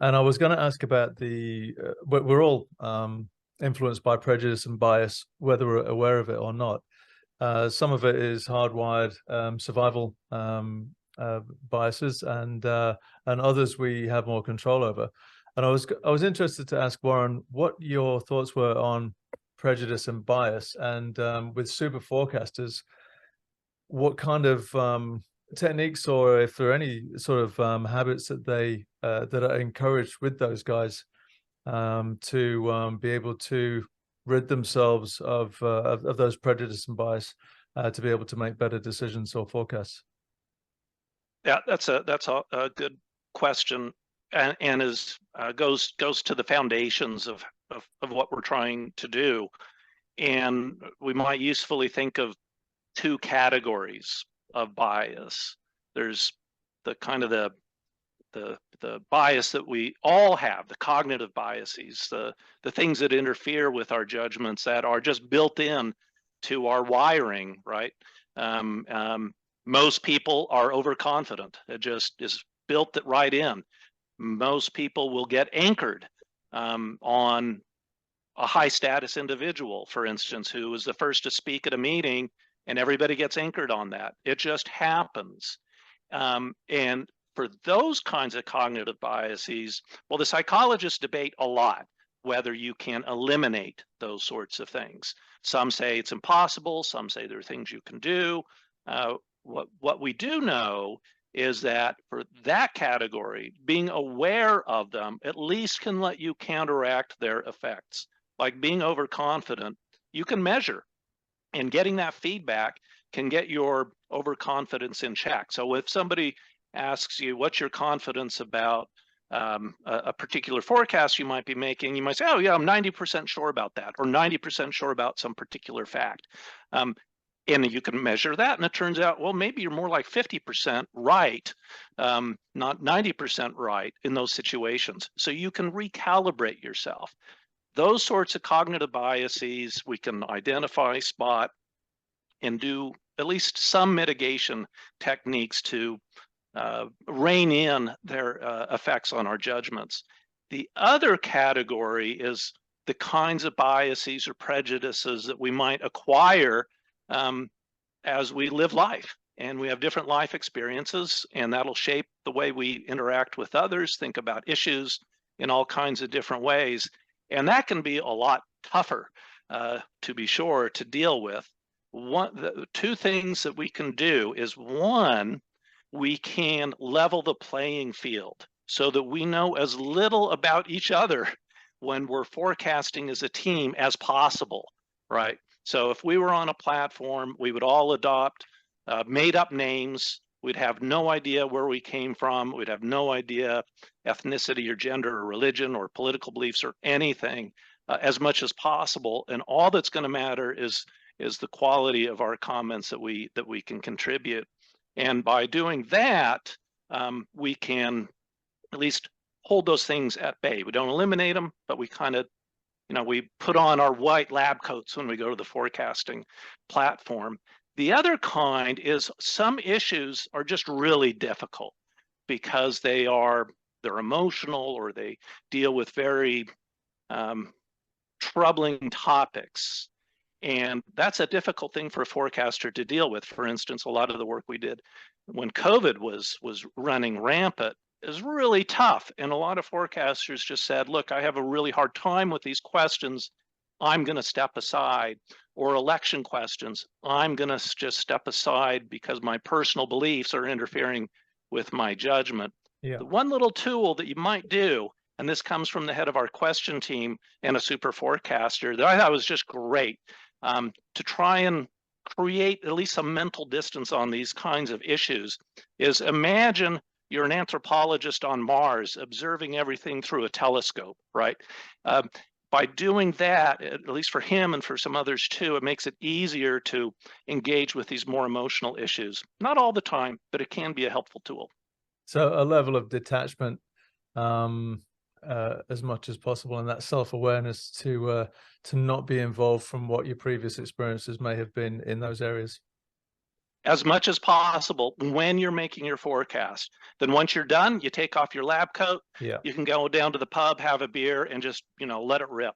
And I was going to ask about we're all influenced by prejudice and bias, whether we're aware of it or not. Some of it is hardwired survival biases, and others we have more control over. And I was interested to ask Warren what your thoughts were on prejudice and bias, and with super forecasters, what kind of techniques, or if there are any sort of habits that that are encouraged with those guys to be able to rid themselves of those prejudice and bias to be able to make better decisions or forecasts. Yeah, that's a good question, and is goes to the foundations of what we're trying to do. And we might usefully think of two categories of bias. There's the kind of the bias that we all have, the cognitive biases, the things that interfere with our judgments that are just built in to our wiring, right? Most people are overconfident. It just is built right in. Most people will get anchored on a high status individual, for instance, who is the first to speak at a meeting, and everybody gets anchored on that. It just happens. And for those kinds of cognitive biases, well, the psychologists debate a lot whether you can eliminate those sorts of things. Some say it's impossible. Some say there are things you can do. What we do know is that for that category, being aware of them at least can let you counteract their effects. Like being overconfident, you can measure, and getting that feedback can get your overconfidence in check. So if somebody asks you, what's your confidence about a particular forecast you might be making, you might say, oh yeah, I'm 90% sure about that, or 90% sure about some particular fact. And you can measure that, and it turns out, well, maybe you're more like 50% right, not 90% right in those situations. So you can recalibrate yourself. Those sorts of cognitive biases we can identify, spot, and do at least some mitigation techniques to rein in their effects on our judgments. The other category is the kinds of biases or prejudices that we might acquire as we live life. And we have different life experiences, and that'll shape the way we interact with others, think about issues in all kinds of different ways. And that can be a lot tougher, to be sure, to deal with. The two things that we can do is, one, we can level the playing field so that we know as little about each other when we're forecasting as a team as possible, right? So if we were on a platform, we would all adopt made up names. We'd have no idea where we came from. We'd have no idea ethnicity or gender or religion or political beliefs or anything, as much as possible. And all that's going to matter is the quality of our comments that we can contribute. And by doing that, we can at least hold those things at bay. We don't eliminate them, but we kind of, we put on our white lab coats when we go to the forecasting platform. The other kind is some issues are just really difficult because they're emotional, or they deal with very troubling topics. And that's a difficult thing for a forecaster to deal with. For instance, a lot of the work we did when COVID was running rampant is really tough. And a lot of forecasters just said, look, I have a really hard time with these questions. I'm going to step aside. Or election questions, I'm going to just step aside because my personal beliefs are interfering with my judgment. Yeah. The one little tool that you might do, and this comes from the head of our question team and a super forecaster, that I thought was just great, to try and create at least some mental distance on these kinds of issues, is imagine you're an anthropologist on Mars observing everything through a telescope, right? By doing that, at least for him and for some others too, it makes it easier to engage with these more emotional issues. Not all the time, but it can be a helpful tool. So a level of detachment as much as possible, and that self-awareness to not be involved from what your previous experiences may have been in those areas. as much as possible when you're making your forecast. Then once you're done, you take off your lab coat. Yeah. You can go down to the pub, have a beer, and just, let it rip.